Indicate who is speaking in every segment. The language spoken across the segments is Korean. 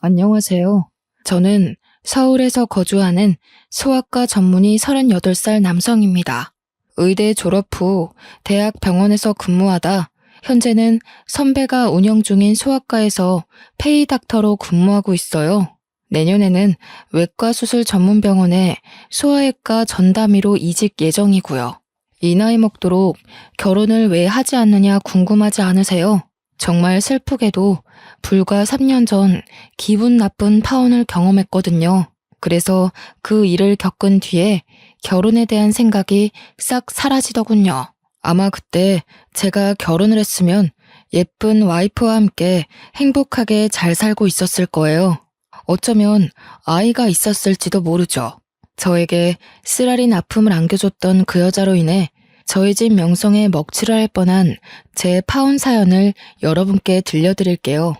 Speaker 1: 안녕하세요. 저는 서울에서 거주하는 소아과 전문의 38살 남성입니다. 의대 졸업 후 대학 병원에서 근무하다 현재는 선배가 운영 중인 소아과에서 페이 닥터로 근무하고 있어요. 내년에는 외과 수술 전문 병원에 소아외과 전담의로 이직 예정이고요. 이 나이 먹도록 결혼을 왜 하지 않느냐 궁금하지 않으세요? 정말 슬프게도 불과 3년 전 기분 나쁜 파혼을 경험했거든요. 그래서 그 일을 겪은 뒤에 결혼에 대한 생각이 싹 사라지더군요. 아마 그때 제가 결혼을 했으면 예쁜 와이프와 함께 행복하게 잘 살고 있었을 거예요. 어쩌면 아이가 있었을지도 모르죠. 저에게 쓰라린 아픔을 안겨줬던 그 여자로 인해 저희 집 명성에 먹칠을 할 뻔한 제 파혼 사연을 여러분께 들려드릴게요.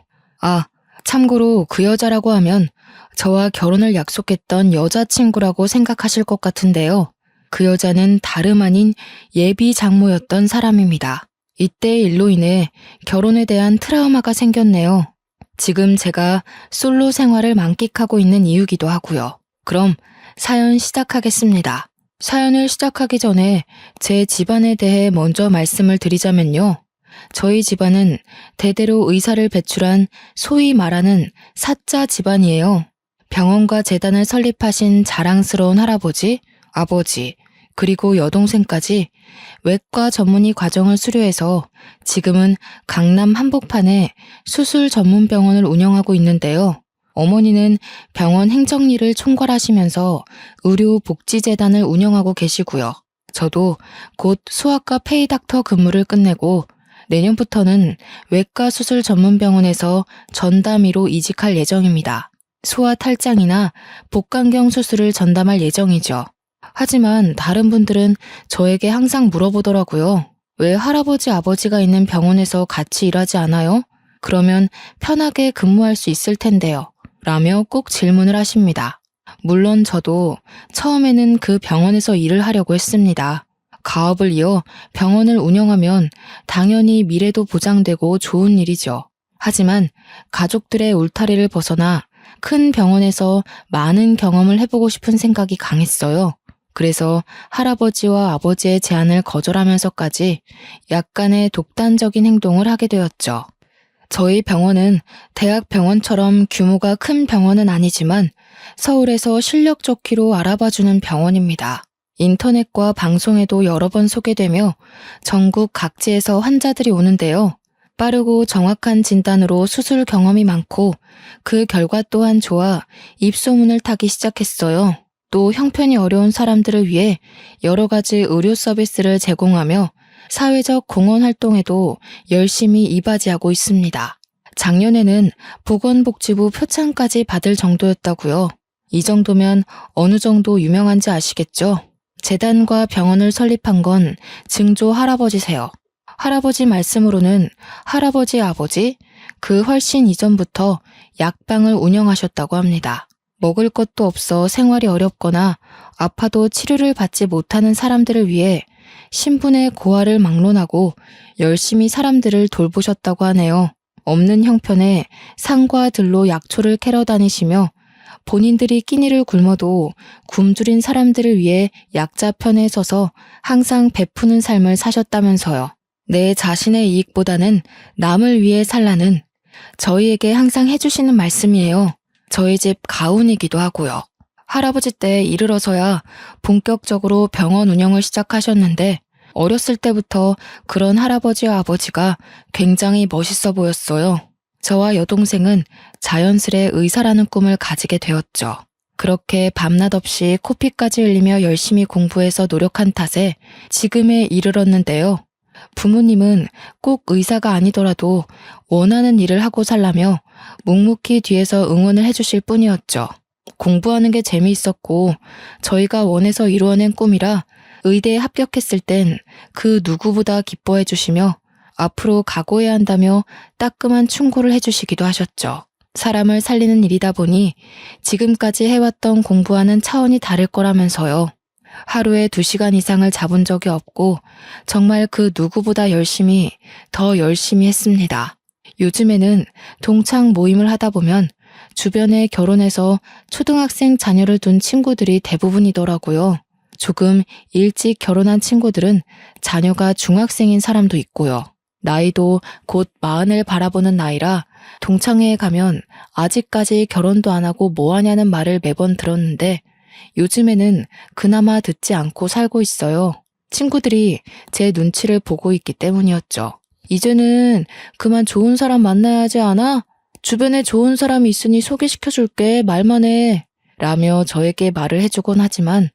Speaker 1: 참고로 그 여자라고 하면 저와 결혼을 약속했던 여자친구라고 생각하실 것 같은데요. 그 여자는 다름 아닌 예비 장모였던 사람입니다. 이때의 일로 인해 결혼에 대한 트라우마가 생겼네요. 지금 제가 솔로 생활을 만끽하고 있는 이유기도 하고요. 그럼 사연 시작하겠습니다. 사연을 시작하기 전에 제 집안에 대해 먼저 말씀을 드리자면요. 저희 집안은 대대로 의사를 배출한 소위 말하는 사자 집안이에요. 병원과 재단을 설립하신 자랑스러운 할아버지, 아버지, 그리고 여동생까지 외과 전문의 과정을 수료해서 지금은 강남 한복판에 수술 전문 병원을 운영하고 있는데요. 어머니는 병원 행정일을 총괄하시면서 의료복지재단을 운영하고 계시고요. 저도 곧 소아과 페이닥터 근무를 끝내고 내년부터는 외과 수술 전문병원에서 전담의로 이직할 예정입니다. 소아 탈장이나 복강경 수술을 전담할 예정이죠. 하지만 다른 분들은 저에게 항상 물어보더라고요. 왜 할아버지 아버지가 있는 병원에서 같이 일하지 않아요? 그러면 편하게 근무할 수 있을 텐데요. 라며 꼭 질문을 하십니다. 물론 저도 처음에는 그 병원에서 일을 하려고 했습니다. 가업을 이어 병원을 운영하면 당연히 미래도 보장되고 좋은 일이죠. 하지만 가족들의 울타리를 벗어나 큰 병원에서 많은 경험을 해보고 싶은 생각이 강했어요. 그래서 할아버지와 아버지의 제안을 거절하면서까지 약간의 독단적인 행동을 하게 되었죠. 저희 병원은 대학병원처럼 규모가 큰 병원은 아니지만 서울에서 실력 좋기로 알아봐주는 병원입니다. 인터넷과 방송에도 여러 번 소개되며 전국 각지에서 환자들이 오는데요. 빠르고 정확한 진단으로 수술 경험이 많고 그 결과 또한 좋아 입소문을 타기 시작했어요. 또 형편이 어려운 사람들을 위해 여러 가지 의료 서비스를 제공하며 사회적 공헌 활동에도 열심히 이바지하고 있습니다. 작년에는 보건복지부 표창까지 받을 정도였다고요. 이 정도면 어느 정도 유명한지 아시겠죠? 재단과 병원을 설립한 건 증조 할아버지세요. 할아버지 말씀으로는 할아버지 아버지, 그 훨씬 이전부터 약방을 운영하셨다고 합니다. 먹을 것도 없어 생활이 어렵거나 아파도 치료를 받지 못하는 사람들을 위해 신분의 고하를 막론하고 열심히 사람들을 돌보셨다고 하네요. 없는 형편에 상과 들로 약초를 캐러 다니시며 본인들이 끼니를 굶어도 굶주린 사람들을 위해 약자 편에 서서 항상 베푸는 삶을 사셨다면서요. 내 자신의 이익보다는 남을 위해 살라는 저희에게 항상 해주시는 말씀이에요. 저희 집 가훈이기도 하고요. 할아버지 때 이르러서야 본격적으로 병원 운영을 시작하셨는데 어렸을 때부터 그런 할아버지와 아버지가 굉장히 멋있어 보였어요. 저와 여동생은 자연스레 의사라는 꿈을 가지게 되었죠. 그렇게 밤낮 없이 코피까지 흘리며 열심히 공부해서 노력한 탓에 지금에 이르렀는데요. 부모님은 꼭 의사가 아니더라도 원하는 일을 하고 살라며 묵묵히 뒤에서 응원을 해주실 뿐이었죠. 공부하는 게 재미있었고 저희가 원해서 이루어낸 꿈이라 의대에 합격했을 땐 그 누구보다 기뻐해 주시며 앞으로 각오해야 한다며 따끔한 충고를 해주시기도 하셨죠. 사람을 살리는 일이다 보니 지금까지 해왔던 공부와는 차원이 다를 거라면서요. 하루에 2시간 이상을 잡은 적이 없고 정말 그 누구보다 더 열심히 했습니다. 요즘에는 동창 모임을 하다 보면 주변에 결혼해서 초등학생 자녀를 둔 친구들이 대부분이더라고요. 조금 일찍 결혼한 친구들은 자녀가 중학생인 사람도 있고요. 나이도 곧 40을 바라보는 나이라 동창회에 가면 아직까지 결혼도 안 하고 뭐 하냐는 말을 매번 들었는데 요즘에는 그나마 듣지 않고 살고 있어요. 친구들이 제 눈치를 보고 있기 때문이었죠. 이제는 그만 좋은 사람 만나야 하지 않아? 주변에 좋은 사람이 있으니 소개시켜줄게, 말만 해. 라며 저에게 말을 해주곤 하지만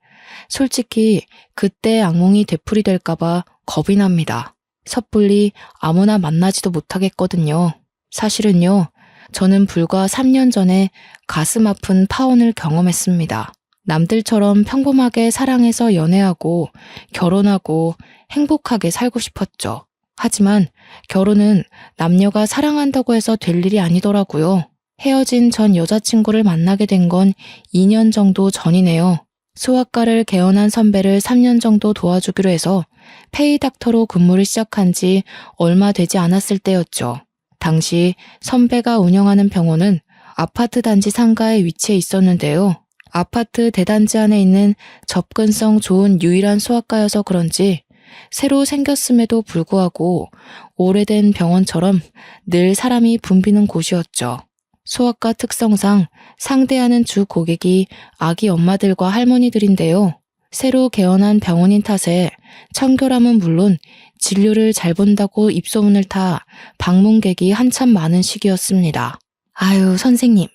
Speaker 1: 솔직히 그때 악몽이 되풀이될까봐 겁이 납니다. 섣불리 아무나 만나지도 못하겠거든요. 사실은요, 저는 불과 3년 전에 가슴 아픈 파혼을 경험했습니다. 남들처럼 평범하게 사랑해서 연애하고 결혼하고 행복하게 살고 싶었죠. 하지만 결혼은 남녀가 사랑한다고 해서 될 일이 아니더라고요. 헤어진 전 여자친구를 만나게 된 건 2년 정도 전이네요. 소아과를 개원한 선배를 3년 정도 도와주기로 해서 페이닥터로 근무를 시작한 지 얼마 되지 않았을 때였죠. 당시 선배가 운영하는 병원은 아파트 단지 상가에 위치해 있었는데요. 아파트 대단지 안에 있는 접근성 좋은 유일한 소아과여서 그런지 새로 생겼음에도 불구하고 오래된 병원처럼 늘 사람이 붐비는 곳이었죠. 소아과 특성상 상대하는 주 고객이 아기 엄마들과 할머니들인데요. 새로 개원한 병원인 탓에 청결함은 물론 진료를 잘 본다고 입소문을 타 방문객이 한참 많은 시기였습니다. 아유, 선생님,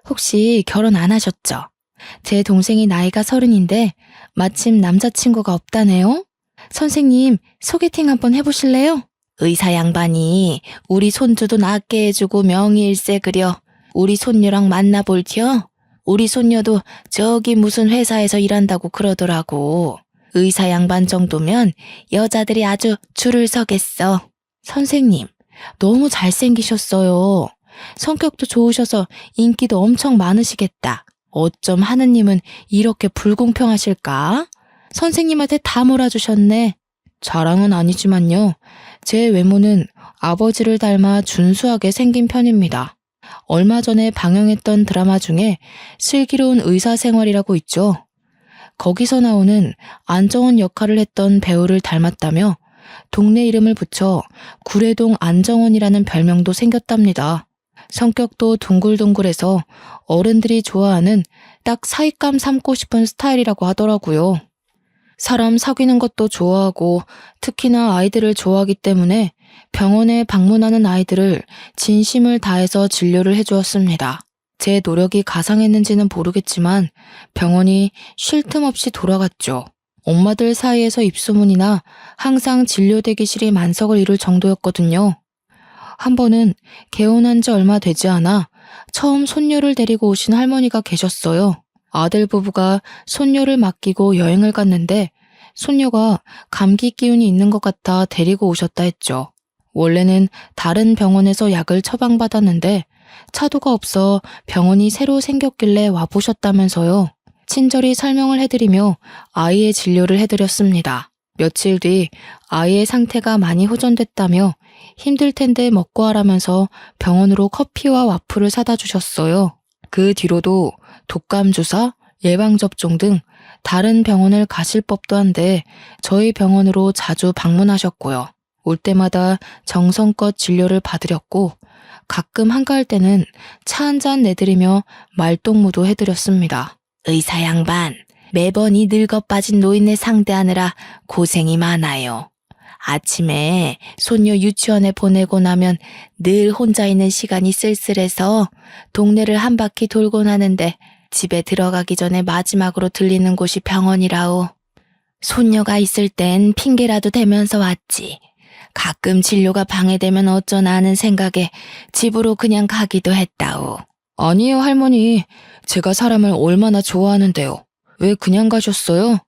Speaker 1: 혹시 결혼 안 하셨죠? 제 동생이 나이가 30인데 마침 남자친구가 없다네요? 선생님, 소개팅 한번 해보실래요? 의사 양반이 우리 손주도 낫게 해주고 명의일세 그려 우리 손녀랑 만나볼티요? 우리 손녀도 저기 무슨 회사에서 일한다고 그러더라고. 의사 양반 정도면 여자들이 아주 줄을 서겠어. 선생님, 너무 잘생기셨어요. 성격도 좋으셔서 인기도 엄청 많으시겠다. 어쩜 하느님은 이렇게 불공평하실까? 선생님한테 다 몰아주셨네. 자랑은 아니지만요. 제 외모는 아버지를 닮아 준수하게 생긴 편입니다. 얼마 전에 방영했던 드라마 중에 슬기로운 의사생활이라고 있죠. 거기서 나오는 안정원 역할을 했던 배우를 닮았다며 동네 이름을 붙여 구례동 안정원이라는 별명도 생겼답니다. 성격도 둥글둥글해서 어른들이 좋아하는 딱 사윗감 삼고 싶은 스타일이라고 하더라고요. 사람 사귀는 것도 좋아하고 특히나 아이들을 좋아하기 때문에 병원에 방문하는 아이들을 진심을 다해서 진료를 해주었습니다. 제 노력이 가상했는지는 모르겠지만 병원이 쉴 틈 없이 돌아갔죠. 엄마들 사이에서 입소문이나 항상 진료 대기실이 만석을 이룰 정도였거든요. 한 번은 개원한 지 얼마 되지 않아 처음 손녀를 데리고 오신 할머니가 계셨어요. 아들 부부가 손녀를 맡기고 여행을 갔는데 손녀가 감기 기운이 있는 것 같아 데리고 오셨다 했죠. 원래는 다른 병원에서 약을 처방받았는데 차도가 없어 병원이 새로 생겼길래 와보셨다면서요. 친절히 설명을 해드리며 아이의 진료를 해드렸습니다. 며칠 뒤 아이의 상태가 많이 호전됐다며 힘들 텐데 먹고 하라면서 병원으로 커피와 와플을 사다 주셨어요. 그 뒤로도 독감 주사, 예방접종 등 다른 병원을 가실 법도 한데 저희 병원으로 자주 방문하셨고요. 올 때마다 정성껏 진료를 받으렸고 가끔 한가할 때는 차 한 잔 내드리며 말동무도 해드렸습니다. 의사 양반, 매번 이 늙어 빠진 노인네 상대하느라 고생이 많아요. 아침에 손녀 유치원에 보내고 나면 늘 혼자 있는 시간이 쓸쓸해서 동네를 한 바퀴 돌곤 하는데 집에 들어가기 전에 마지막으로 들리는 곳이 병원이라오. 손녀가 있을 땐 핑계라도 대면서 왔지. 가끔 진료가 방해되면 어쩌나 하는 생각에 집으로 그냥 가기도 했다오. 아니에요, 할머니. 제가 사람을 얼마나 좋아하는데요. 왜 그냥 가셨어요?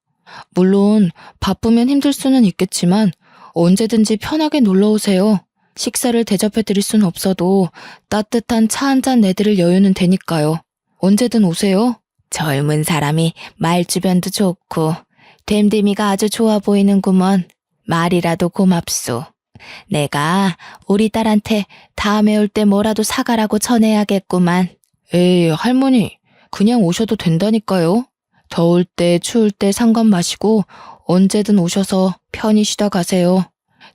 Speaker 1: 물론 바쁘면 힘들 수는 있겠지만 언제든지 편하게 놀러 오세요. 식사를 대접해드릴 순 없어도 따뜻한 차 한 잔 내드릴 여유는 되니까요. 언제든 오세요. 젊은 사람이 말주변도 좋고 됨됨이가 아주 좋아 보이는구먼. 말이라도 고맙소. 내가 우리 딸한테 다음에 올 때 뭐라도 사가라고 전해야겠구만. 에이, 할머니, 그냥 오셔도 된다니까요. 더울 때, 추울 때 상관 마시고 언제든 오셔서 편히 쉬다 가세요.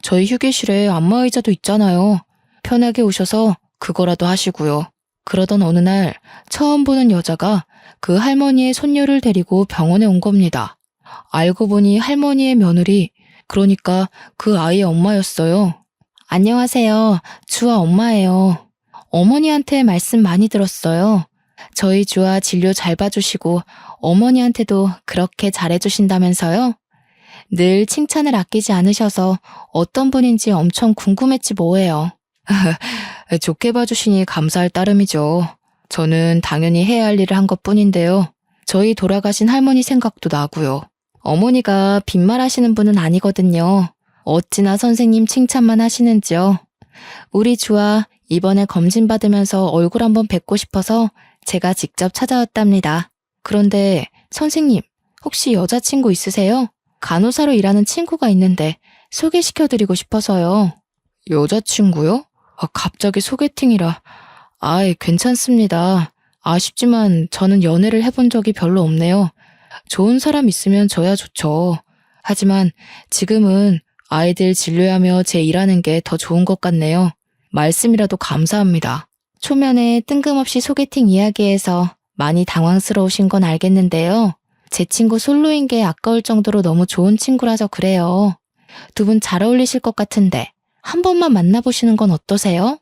Speaker 1: 저희 휴게실에 안마의자도 있잖아요. 편하게 오셔서 그거라도 하시고요. 그러던 어느 날 처음 보는 여자가 그 할머니의 손녀를 데리고 병원에 온 겁니다. 알고 보니 할머니의 며느리, 그러니까 그 아이의 엄마였어요. 안녕하세요. 주아 엄마예요. 어머니한테 말씀 많이 들었어요. 저희 주아 진료 잘 봐주시고 어머니한테도 그렇게 잘해주신다면서요? 늘 칭찬을 아끼지 않으셔서 어떤 분인지 엄청 궁금했지 뭐예요. 좋게 봐주시니 감사할 따름이죠. 저는 당연히 해야 할 일을 한 것뿐인데요. 저희 돌아가신 할머니 생각도 나고요. 어머니가 빈말하시는 분은 아니거든요. 어찌나 선생님 칭찬만 하시는지요. 우리 주아 이번에 검진 받으면서 얼굴 한번 뵙고 싶어서 제가 직접 찾아왔답니다. 그런데 선생님, 혹시 여자친구 있으세요? 간호사로 일하는 친구가 있는데 소개시켜드리고 싶어서요. 여자친구요? 갑자기 소개팅이라. 아이, 괜찮습니다. 아쉽지만 저는 연애를 해본 적이 별로 없네요. 좋은 사람 있으면 저야 좋죠. 하지만 지금은 아이들 진료하며 제 일하는 게 더 좋은 것 같네요. 말씀이라도 감사합니다. 초면에 뜬금없이 소개팅 이야기에서 많이 당황스러우신 건 알겠는데요. 제 친구 솔로인 게 아까울 정도로 너무 좋은 친구라서 그래요. 두 분 잘 어울리실 것 같은데 한 번만 만나보시는 건 어떠세요?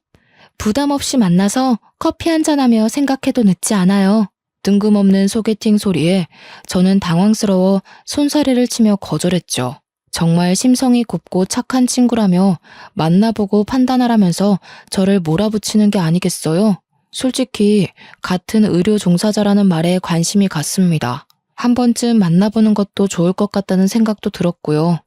Speaker 1: 부담 없이 만나서 커피 한잔하며 생각해도 늦지 않아요. 뜬금없는 소개팅 소리에 저는 당황스러워 손사래를 치며 거절했죠. 정말 심성이 곱고 착한 친구라며 만나보고 판단하라면서 저를 몰아붙이는 게 아니겠어요? 솔직히 같은 의료 종사자라는 말에 관심이 갔습니다. 한 번쯤 만나보는 것도 좋을 것 같다는 생각도 들었고요.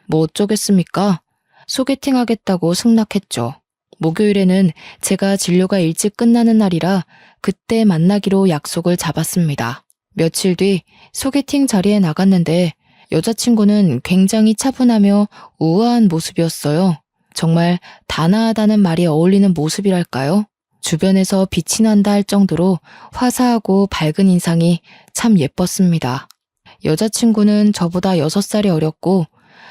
Speaker 1: 뭐 어쩌겠습니까? 소개팅 하겠다고 승낙했죠. 목요일에는 제가 진료가 일찍 끝나는 날이라 그때 만나기로 약속을 잡았습니다. 며칠 뒤 소개팅 자리에 나갔는데 여자친구는 굉장히 차분하며 우아한 모습이었어요. 정말 단아하다는 말이 어울리는 모습이랄까요? 주변에서 빛이 난다 할 정도로 화사하고 밝은 인상이 참 예뻤습니다. 여자친구는 저보다 6살이 어렸고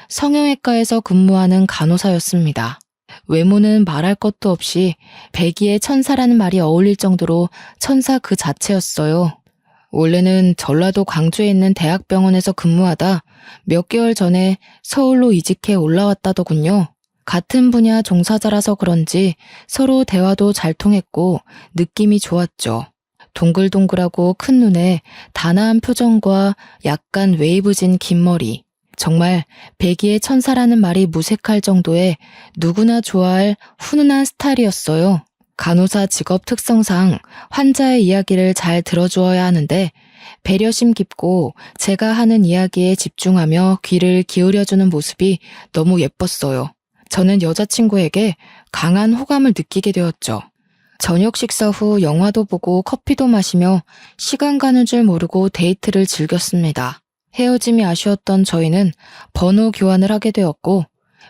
Speaker 1: 성형외과에서 근무하는 간호사였습니다. 외모는 말할 것도 없이 백이의 천사라는 말이 어울릴 정도로 천사 그 자체였어요. 원래는 전라도 광주에 있는 대학병원에서 근무하다 몇 개월 전에 서울로 이직해 올라왔다더군요. 같은 분야 종사자라서 그런지 서로 대화도 잘 통했고 느낌이 좋았죠. 동글동글하고 큰 눈에 단아한 표정과 약간 웨이브진 긴 머리. 정말 백이의 천사라는 말이 무색할 정도의 누구나 좋아할 훈훈한 스타일이었어요. 간호사 직업 특성상 환자의 이야기를 잘 들어주어야 하는데 배려심 깊고 제가 하는 이야기에 집중하며 귀를 기울여주는 모습이 너무 예뻤어요. 저는 여자친구에게 강한 호감을 느끼게 되었죠. 저녁 식사 후 영화도 보고 커피도 마시며 시간 가는 줄 모르고 데이트를 즐겼습니다. 헤어짐이 아쉬웠던 저희는 번호 교환을 하게 되었고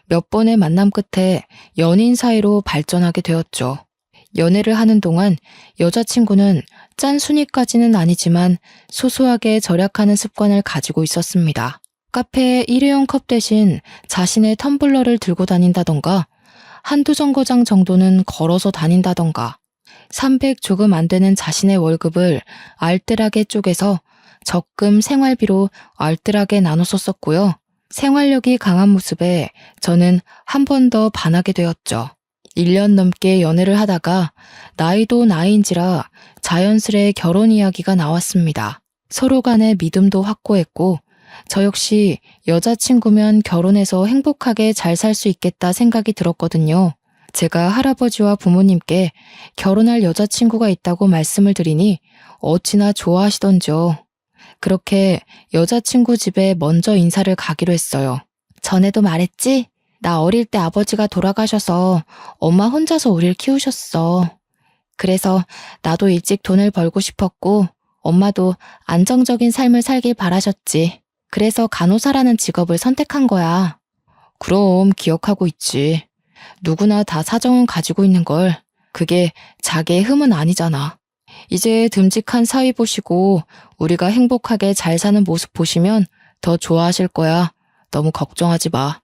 Speaker 1: 몇 번의 만남 끝에 연인 사이로 발전하게 되었죠. 연애를 하는 동안 여자친구는 짠순이까지는 아니지만 소소하게 절약하는 습관을 가지고 있었습니다. 카페에 일회용 컵 대신 자신의 텀블러를 들고 다닌다던가 한두 정거장 정도는 걸어서 다닌다던가 300 조금 안 되는 자신의 월급을 알뜰하게 쪼개서 적금 생활비로 알뜰하게 나눠서 썼고요. 생활력이 강한 모습에 저는 한 번 더 반하게 되었죠. 1년 넘게 연애를 하다가 나이도 나이인지라 자연스레 결혼 이야기가 나왔습니다. 서로 간의 믿음도 확고했고 저 역시 여자친구면 결혼해서 행복하게 잘 살 수 있겠다 생각이 들었거든요. 제가 할아버지와 부모님께 결혼할 여자친구가 있다고 말씀을 드리니 어찌나 좋아하시던지요. 그렇게 여자친구 집에 먼저 인사를 가기로 했어요. 전에도 말했지? 나 어릴 때 아버지가 돌아가셔서 엄마 혼자서 우릴 키우셨어. 그래서 나도 일찍 돈을 벌고 싶었고 엄마도 안정적인 삶을 살길 바라셨지. 그래서 간호사라는 직업을 선택한 거야. 그럼 기억하고 있지. 누구나 다 사정은 가지고 있는 걸. 그게 자기의 흠은 아니잖아. 이제 듬직한 사위 보시고 우리가 행복하게 잘 사는 모습 보시면 더 좋아하실 거야. 너무 걱정하지 마.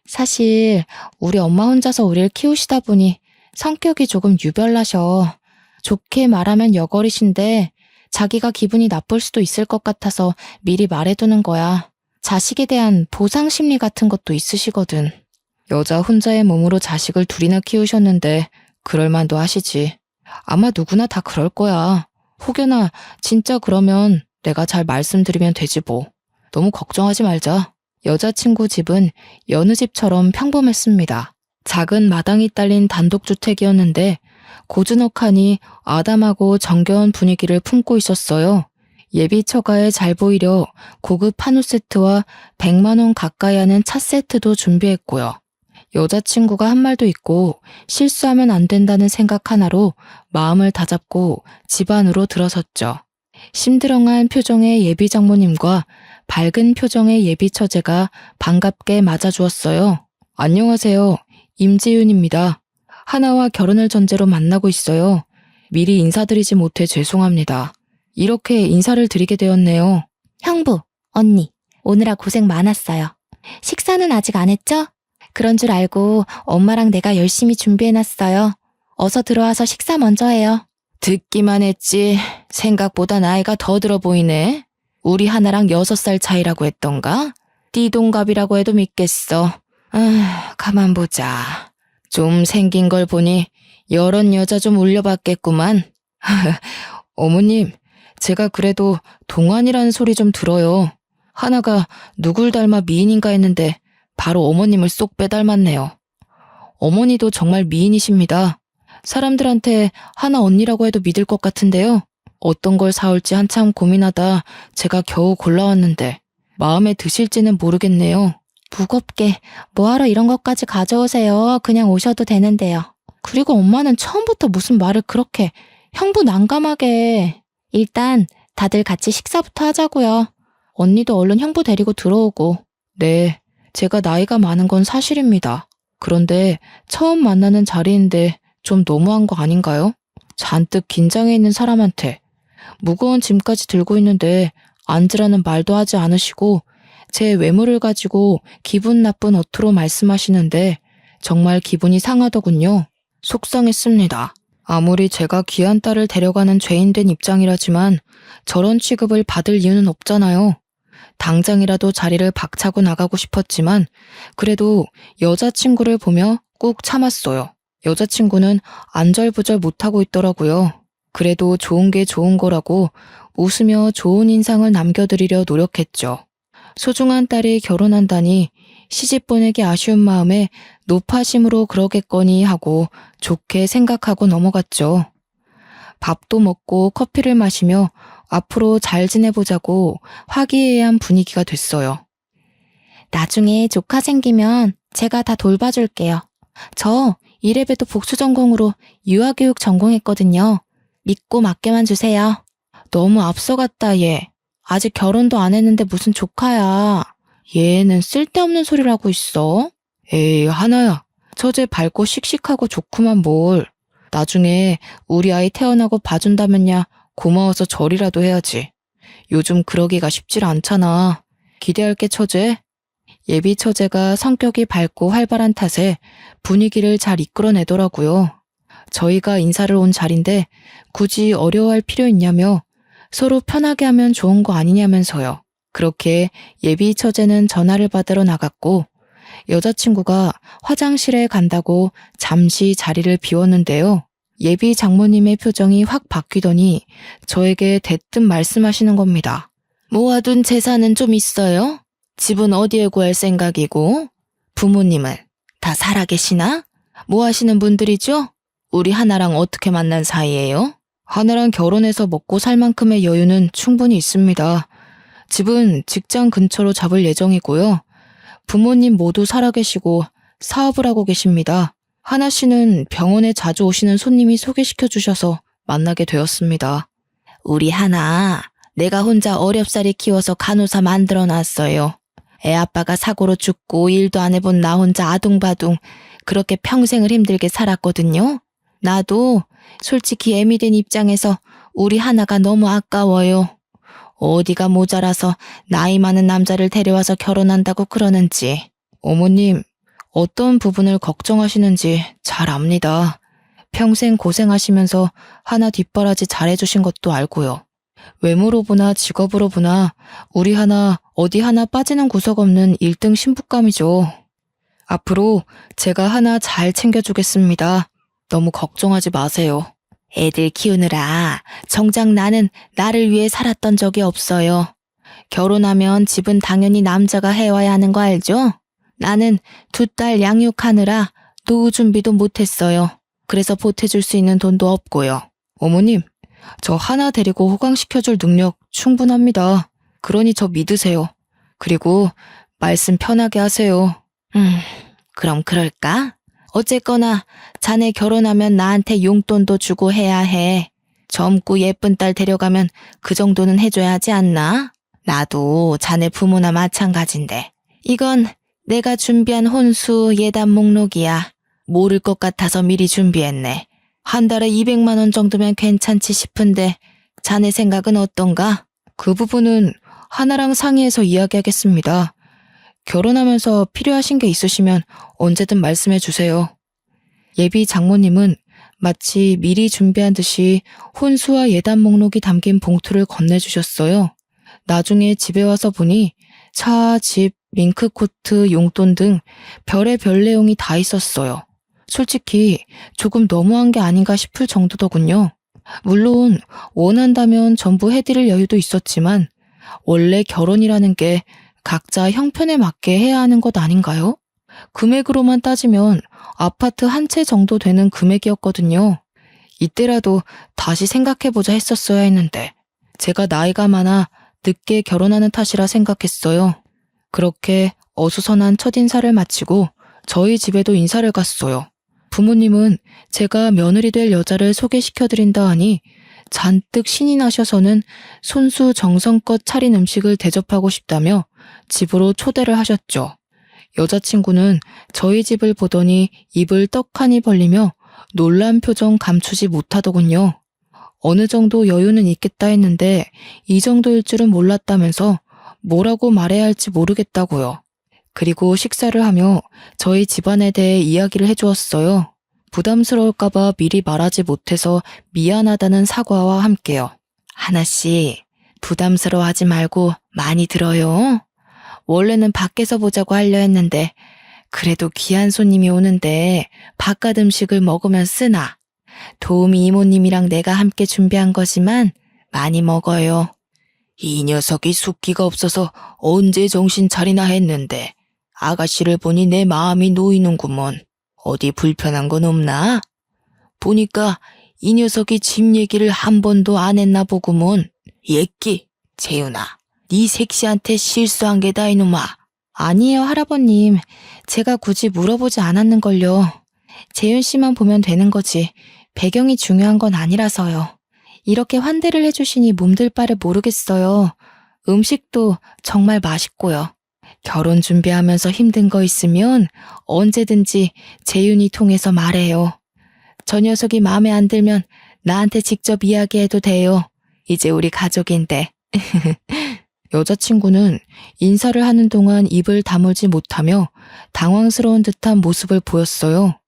Speaker 1: 사실 우리 엄마 혼자서 우리를 키우시다 보니 성격이 조금 유별나셔. 좋게 말하면 여걸이신데 자기가 기분이 나쁠 수도 있을 것 같아서 미리 말해두는 거야. 자식에 대한 보상 심리 같은 것도 있으시거든. 여자 혼자의 몸으로 자식을 둘이나 키우셨는데 그럴만도 하시지. 아마 누구나 다 그럴 거야. 혹여나 진짜 그러면 내가 잘 말씀드리면 되지 뭐. 너무 걱정하지 말자. 여자친구 집은 여느 집처럼 평범했습니다. 작은 마당이 딸린 단독주택이었는데 고즈넉하니 아담하고 정겨운 분위기를 품고 있었어요. 예비 처가에 잘 보이려 고급 한우 세트와 100만 원 가까이 하는 차 세트도 준비했고요. 여자친구가 한 말도 있고 실수하면 안 된다는 생각 하나로 마음을 다잡고 집 안으로 들어섰죠. 심드렁한 표정의 예비 장모님과 밝은 표정의 예비 처제가 반갑게 맞아주었어요. 안녕하세요. 임지윤입니다. 하나와 결혼을 전제로 만나고 있어요. 미리 인사드리지 못해 죄송합니다. 이렇게 인사를 드리게 되었네요.
Speaker 2: 형부, 언니, 오느라 고생 많았어요. 식사는 아직 안 했죠? 그런 줄 알고 엄마랑 내가 열심히 준비해놨어요. 어서 들어와서 식사 먼저 해요.
Speaker 1: 듣기만 했지 생각보다 나이가 더 들어 보이네. 우리 하나랑 6살 차이라고 했던가? 띠동갑이라고 해도 믿겠어. 가만 보자. 좀 생긴 걸 보니 여럿 여자 좀 울려봤겠구만. 어머님, 제가 그래도 동안이라는 소리 좀 들어요. 하나가 누굴 닮아 미인인가 했는데 바로 어머님을 쏙 빼닮았네요. 어머니도 정말 미인이십니다. 사람들한테 하나 언니라고 해도 믿을 것 같은데요. 어떤 걸 사올지 한참 고민하다 제가 겨우 골라왔는데 마음에 드실지는 모르겠네요.
Speaker 2: 무겁게 뭐하러 이런 것까지 가져오세요. 그냥 오셔도 되는데요. 그리고 엄마는 처음부터 무슨 말을 그렇게 형부 난감하게. 일단 다들 같이 식사부터 하자고요. 언니도 얼른 형부 데리고 들어오고.
Speaker 1: 네, 제가 나이가 많은 건 사실입니다. 그런데 처음 만나는 자리인데 좀 너무한 거 아닌가요? 잔뜩 긴장해 있는 사람한테 무거운 짐까지 들고 있는데 앉으라는 말도 하지 않으시고 제 외모를 가지고 기분 나쁜 어투로 말씀하시는데 정말 기분이 상하더군요. 속상했습니다. 아무리 제가 귀한 딸을 데려가는 죄인된 입장이라지만 저런 취급을 받을 이유는 없잖아요. 당장이라도 자리를 박차고 나가고 싶었지만 그래도 여자친구를 보며 꾹 참았어요. 여자친구는 안절부절 못하고 있더라고요. 그래도 좋은 게 좋은 거라고 웃으며 좋은 인상을 남겨드리려 노력했죠. 소중한 딸이 결혼한다니 시집 보내기 아쉬운 마음에 노파심으로 그러겠거니 하고 좋게 생각하고 넘어갔죠. 밥도 먹고 커피를 마시며 앞으로 잘 지내보자고 화기애애한 분위기가 됐어요.
Speaker 2: 나중에 조카 생기면 제가 다 돌봐줄게요. 저 이래봬도 복수 전공으로 유아교육 전공했거든요. 믿고 맡겨만 주세요.
Speaker 1: 너무 앞서갔다 얘. 아직 결혼도 안 했는데 무슨 조카야. 얘는 쓸데없는 소리를 하고 있어. 에이 하나야. 처제 밝고 씩씩하고 좋구만 뭘. 나중에 우리 아이 태어나고 봐준다면야 고마워서 절이라도 해야지. 요즘 그러기가 쉽질 않잖아. 기대할게 처제. 예비 처제가 성격이 밝고 활발한 탓에 분위기를 잘 이끌어내더라고요. 저희가 인사를 온 자리인데 굳이 어려워할 필요 있냐며 서로 편하게 하면 좋은 거 아니냐면서요. 그렇게 예비 처제는 전화를 받으러 나갔고 여자친구가 화장실에 간다고 잠시 자리를 비웠는데요. 예비 장모님의 표정이 확 바뀌더니 저에게 대뜸 말씀하시는 겁니다. 모아둔 재산은 좀 있어요? 집은 어디에 구할 생각이고? 부모님은 다 살아계시나? 뭐 하시는 분들이죠? 우리 하나랑 어떻게 만난 사이예요? 하나랑 결혼해서 먹고 살 만큼의 여유는 충분히 있습니다. 집은 직장 근처로 잡을 예정이고요. 부모님 모두 살아계시고 사업을 하고 계십니다. 하나 씨는 병원에 자주 오시는 손님이 소개시켜 주셔서 만나게 되었습니다. 우리 하나, 내가 혼자 어렵사리 키워서 간호사 만들어 놨어요. 애 아빠가 사고로 죽고 일도 안 해본 나 혼자 아둥바둥 그렇게 평생을 힘들게 살았거든요. 나도 솔직히 애미 된 입장에서
Speaker 2: 우리 하나가 너무 아까워요. 어디가 모자라서 나이 많은 남자를 데려와서 결혼한다고 그러는지.
Speaker 1: 어머님, 어떤 부분을 걱정하시는지 잘 압니다. 평생 고생하시면서 하나 뒷바라지 잘해주신 것도 알고요. 외모로 보나 직업으로 보나 우리 하나 어디 하나 빠지는 구석 없는 1등 신부감이죠. 앞으로 제가 하나 잘 챙겨주겠습니다. 너무 걱정하지 마세요.
Speaker 2: 애들 키우느라 정작 나는 나를 위해 살았던 적이 없어요. 결혼하면 집은 당연히 남자가 해와야 하는 거 알죠? 나는 2딸 양육하느라 노후 준비도 못했어요. 그래서 보태줄 수 있는 돈도 없고요.
Speaker 1: 어머님, 저 하나 데리고 호강시켜줄 능력 충분합니다. 그러니 저 믿으세요. 그리고 말씀 편하게 하세요.
Speaker 2: 그럼 그럴까? 어쨌거나 자네 결혼하면 나한테 용돈도 주고 해야 해. 젊고 예쁜 딸 데려가면 그 정도는 해줘야 하지 않나? 나도 자네 부모나 마찬가지인데. 이건 내가 준비한 혼수 예단 목록이야. 모를 것 같아서 미리 준비했네. 한 달에 200만 원 정도면 괜찮지 싶은데 자네 생각은 어떤가?
Speaker 1: 그 부분은 하나랑 상의해서 이야기하겠습니다. 결혼하면서 필요하신 게 있으시면 언제든 말씀해 주세요. 예비 장모님은 마치 미리 준비한 듯이 혼수와 예단 목록이 담긴 봉투를 건네주셨어요. 나중에 집에 와서 보니 차, 집, 밍크코트, 용돈 등 별의별 내용이 다 있었어요. 솔직히 조금 너무한 게 아닌가 싶을 정도더군요. 물론 원한다면 전부 해드릴 여유도 있었지만 원래 결혼이라는 게 각자 형편에 맞게 해야 하는 것 아닌가요? 금액으로만 따지면 아파트 한 채 정도 되는 금액이었거든요. 이때라도 다시 생각해보자 했었어야 했는데 제가 나이가 많아 늦게 결혼하는 탓이라 생각했어요. 그렇게 어수선한 첫인사를 마치고 저희 집에도 인사를 갔어요. 부모님은 제가 며느리 될 여자를 소개시켜드린다 하니 잔뜩 신이 나셔서는 손수 정성껏 차린 음식을 대접하고 싶다며 집으로 초대를 하셨죠. 여자친구는 저희 집을 보더니 입을 떡하니 벌리며 놀란 표정 감추지 못하더군요. 어느 정도 여유는 있겠다 했는데 이 정도일 줄은 몰랐다면서 뭐라고 말해야 할지 모르겠다고요. 그리고 식사를 하며 저희 집안에 대해 이야기를 해주었어요. 부담스러울까봐 미리 말하지 못해서 미안하다는 사과와 함께요. 하나씨, 부담스러워하지 말고 많이 들어요. 원래는 밖에서 보자고 하려 했는데 그래도 귀한 손님이 오는데 바깥 음식을 먹으면 쓰나. 도우미 이모님이랑 내가 함께 준비한 거지만 많이 먹어요. 이 녀석이 숙기가 없어서 언제 정신 차리나 했는데 아가씨를 보니 내 마음이 놓이는구먼. 어디 불편한 건 없나? 보니까 이 녀석이 집 얘기를 한 번도 안 했나 보구먼. 예끼, 재윤아, 네 색시한테 실수한 게다 이놈아.
Speaker 2: 아니에요, 할아버님. 제가 굳이 물어보지 않았는걸요. 재윤 씨만 보면 되는 거지. 배경이 중요한 건 아니라서요. 이렇게 환대를 해주시니 몸둘 바를 모르겠어요. 음식도 정말 맛있고요. 결혼 준비하면서 힘든 거 있으면 언제든지 재윤이 통해서 말해요. 저 녀석이 마음에 안 들면 나한테 직접 이야기해도 돼요. 이제 우리 가족인데.
Speaker 1: 여자친구는 인사를 하는 동안 입을 다물지 못하며 당황스러운 듯한 모습을 보였어요.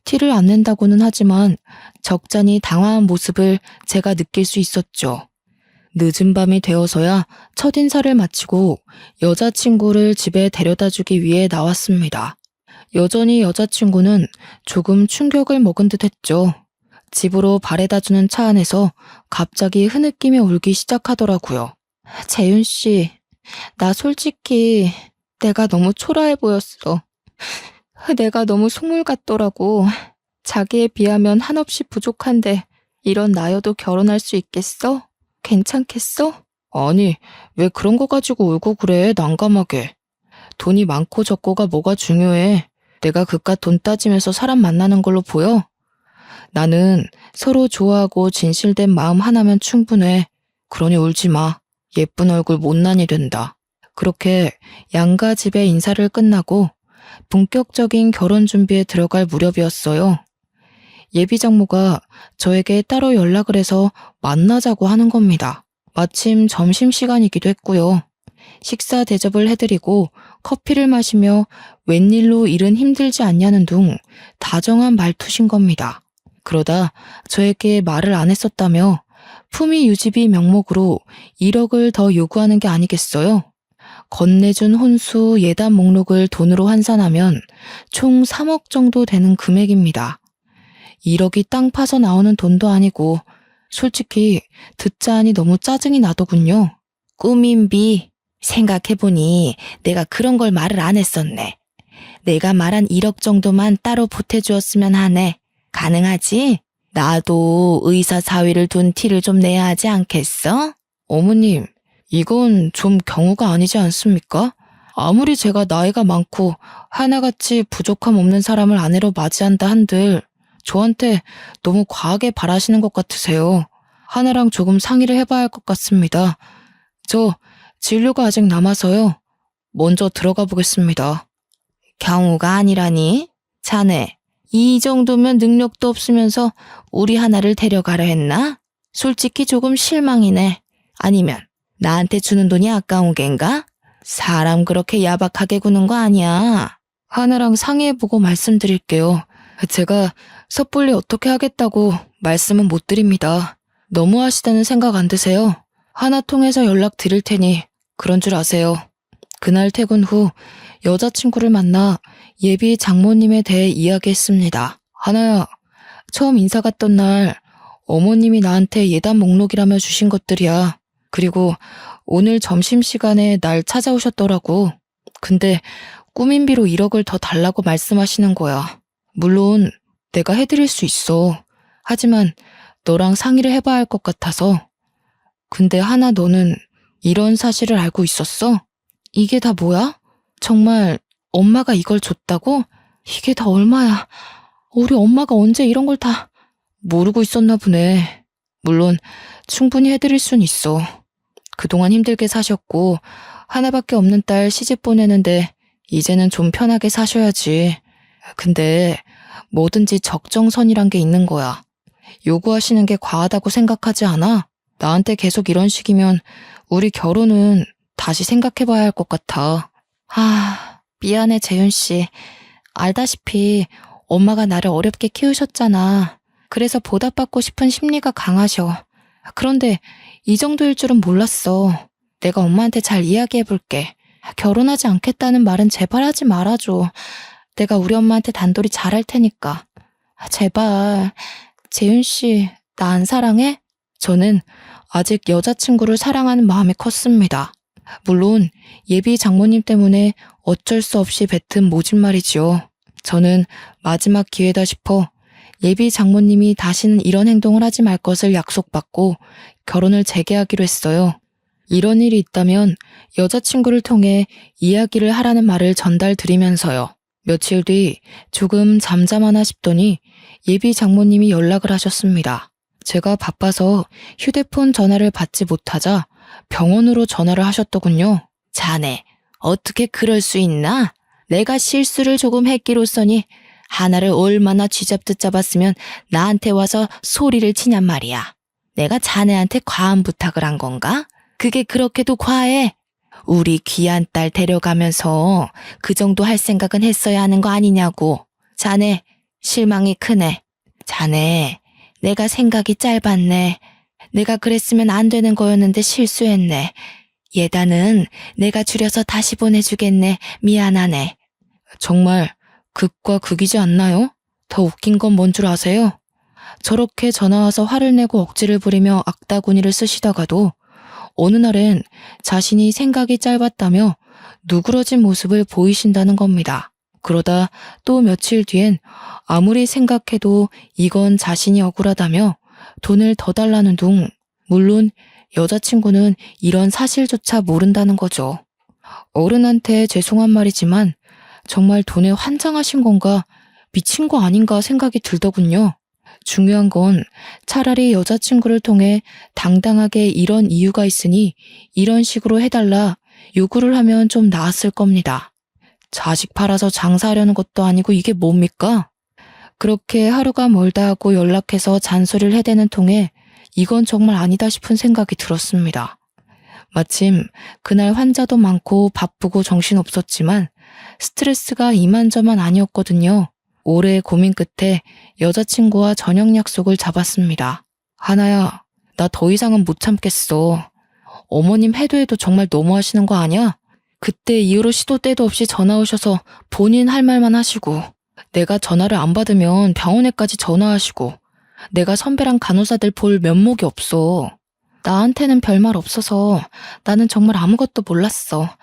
Speaker 1: 티를 안 낸다고는 하지만 적잖이 당황한 모습을 제가 느낄 수 있었죠. 늦은 밤이 되어서야 첫인사를 마치고 여자친구를 집에 데려다 주기 위해 나왔습니다. 여전히 여자친구는 조금 충격을 먹은 듯 했죠. 집으로 바래다 주는 차 안에서 갑자기 흐느끼며 울기 시작하더라고요.
Speaker 2: 재윤 씨, 나 솔직히 내가 너무 초라해 보였어. 내가 너무 속물 같더라고. 자기에 비하면 한없이 부족한데 이런 나여도 결혼할 수 있겠어? 괜찮겠어?
Speaker 1: 아니, 왜 그런 거 가지고 울고 그래, 난감하게. 돈이 많고 적고가 뭐가 중요해. 내가 그깟 돈 따지면서 사람 만나는 걸로 보여? 나는 서로 좋아하고 진실된 마음 하나면 충분해. 그러니 울지 마. 예쁜 얼굴 못난이 된다. 그렇게 양가 집의 인사를 끝나고 본격적인 결혼 준비에 들어갈 무렵이었어요. 예비 장모가 저에게 따로 연락을 해서 만나자고 하는 겁니다. 마침 점심시간이기도 했고요. 식사 대접을 해드리고 커피를 마시며 웬일로 일은 힘들지 않냐는 둥 다정한 말투신 겁니다. 그러다 저에게 말을 안 했었다며 품위 유지비 명목으로 1억을 더 요구하는 게 아니겠어요? 건네준 혼수 예단 목록을 돈으로 환산하면 총 3억 정도 되는 금액입니다. 1억이 땅 파서 나오는 돈도 아니고 솔직히 듣자 하니 너무 짜증이 나더군요. 꾸민비 생각해보니 내가 그런 걸 말을 안 했었네. 내가 말한 1억 정도만 따로 보태주었으면 하네. 가능하지? 나도 의사 사위를 둔 티를 좀 내야 하지 않겠어? 어머님, 이건 좀 경우가 아니지 않습니까? 아무리 제가 나이가 많고 하나같이 부족함 없는 사람을 아내로 맞이한다 한들 저한테 너무 과하게 바라시는 것 같으세요. 하나랑 조금 상의를 해봐야 할 것 같습니다. 저 진료가 아직 남아서요. 먼저 들어가 보겠습니다. 경우가 아니라니? 자네, 이 정도면 능력도 없으면서 우리 하나를 데려가려 했나? 솔직히 조금 실망이네. 아니면 나한테 주는 돈이 아까운 겐가? 사람 그렇게 야박하게 구는 거 아니야. 하나랑 상의해보고 말씀드릴게요. 제가 섣불리 어떻게 하겠다고 말씀은 못 드립니다. 너무하시다는 생각 안 드세요? 하나 통해서 연락 드릴 테니 그런 줄 아세요. 그날 퇴근 후 여자친구를 만나 예비 장모님에 대해 이야기했습니다. 하나야, 처음 인사 갔던 날 어머님이 나한테 예단 목록이라며 주신 것들이야. 그리고 오늘 점심시간에 날 찾아오셨더라고. 근데 꾸민비로 1억을 더 달라고 말씀하시는 거야. 물론 내가 해드릴 수 있어. 하지만 너랑 상의를 해봐야 할 것 같아서. 근데 하나 너는 이런 사실을 알고 있었어? 이게 다 뭐야? 정말 엄마가 이걸 줬다고? 이게 다 얼마야? 우리 엄마가 언제 이런 걸 다 모르고 있었나 보네. 물론 충분히 해드릴 순 있어. 그동안 힘들게 사셨고 하나밖에 없는 딸 시집 보내는데 이제는 좀 편하게 사셔야지. 근데 뭐든지 적정선이란 게 있는 거야. 요구하시는 게 과하다고 생각하지 않아? 나한테 계속 이런 식이면 우리 결혼은 다시 생각해봐야 할 것 같아. 미안해 재윤 씨. 알다시피 엄마가 나를 어렵게 키우셨잖아. 그래서 보답받고 싶은 심리가 강하셔. 그런데 이 정도일 줄은 몰랐어. 내가 엄마한테 잘 이야기해볼게. 결혼하지 않겠다는 말은 제발 하지 말아줘. 내가 우리 엄마한테 단돌이 잘할 테니까. 제발. 재윤 씨, 나 안 사랑해? 저는 아직 여자친구를 사랑하는 마음이 컸습니다. 물론 예비 장모님 때문에 어쩔 수 없이 뱉은 모진말이지요. 저는 마지막 기회다 싶어 예비 장모님이 다시는 이런 행동을 하지 말 것을 약속받고 결혼을 재개하기로 했어요. 이런 일이 있다면 여자친구를 통해 이야기를 하라는 말을 전달드리면서요. 며칠 뒤 조금 잠잠하나 싶더니 예비 장모님이 연락을 하셨습니다. 제가 바빠서 휴대폰 전화를 받지 못하자 병원으로 전화를 하셨더군요. 자네, 어떻게 그럴 수 있나? 내가 실수를 조금 했기로써니 하나를 얼마나 쥐잡듯 잡았으면 나한테 와서 소리를 치냔 말이야. 내가 자네한테 과한 부탁을 한 건가? 그게 그렇게도 과해? 우리 귀한 딸 데려가면서 그 정도 할 생각은 했어야 하는 거 아니냐고. 자네, 실망이 크네. 자네, 내가 생각이 짧았네. 내가 그랬으면 안 되는 거였는데 실수했네. 예단은 내가 줄여서 다시 보내주겠네. 미안하네. 정말 극과 극이지 않나요? 더 웃긴 건 뭔 줄 아세요? 저렇게 전화와서 화를 내고 억지를 부리며 악다구니를 쓰시다가도 어느 날엔 자신이 생각이 짧았다며 누그러진 모습을 보이신다는 겁니다. 그러다 또 며칠 뒤엔 아무리 생각해도 이건 자신이 억울하다며 돈을 더 달라는 둥, 물론 여자친구는 이런 사실조차 모른다는 거죠. 어른한테 죄송한 말이지만 정말 돈에 환장하신 건가 미친 거 아닌가 생각이 들더군요. 중요한 건 차라리 여자친구를 통해 당당하게 이런 이유가 있으니 이런 식으로 해달라 요구를 하면 좀 나았을 겁니다. 자식 팔아서 장사하려는 것도 아니고 이게 뭡니까? 그렇게 하루가 멀다 하고 연락해서 잔소리를 해대는 통에 이건 정말 아니다 싶은 생각이 들었습니다. 마침 그날 환자도 많고 바쁘고 정신없었지만 스트레스가 이만저만 아니었거든요. 오래 고민 끝에 여자친구와 저녁 약속을 잡았습니다. 하나야, 나 더 이상은 못 참겠어. 어머님 해도 해도 정말 너무하시는 거 아니야? 그때 이후로 시도 때도 없이 전화 오셔서 본인 할 말만 하시고, 내가 전화를 안 받으면 병원에까지 전화하시고, 내가 선배랑 간호사들 볼 면목이 없어. 나한테는 별말 없어서 나는 정말 아무것도 몰랐어.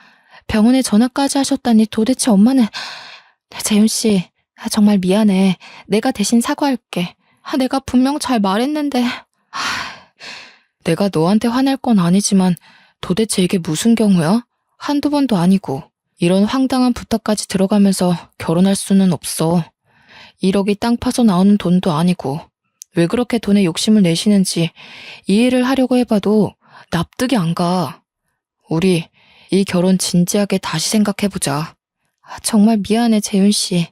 Speaker 1: 병원에 전화까지 하셨다니 도대체 엄마는... 재윤 씨, 정말 미안해. 내가 대신 사과할게. 내가 분명 잘 말했는데... 내가 너한테 화낼 건 아니지만 도대체 이게 무슨 경우야? 한두 번도 아니고 이런 황당한 부탁까지 들어가면서 결혼할 수는 없어. 1억이 땅 파서 나오는 돈도 아니고 왜 그렇게 돈에 욕심을 내시는지 이해를 하려고 해봐도 납득이 안 가. 우리 이 결혼 진지하게 다시 생각해보자. 정말 미안해, 재윤 씨.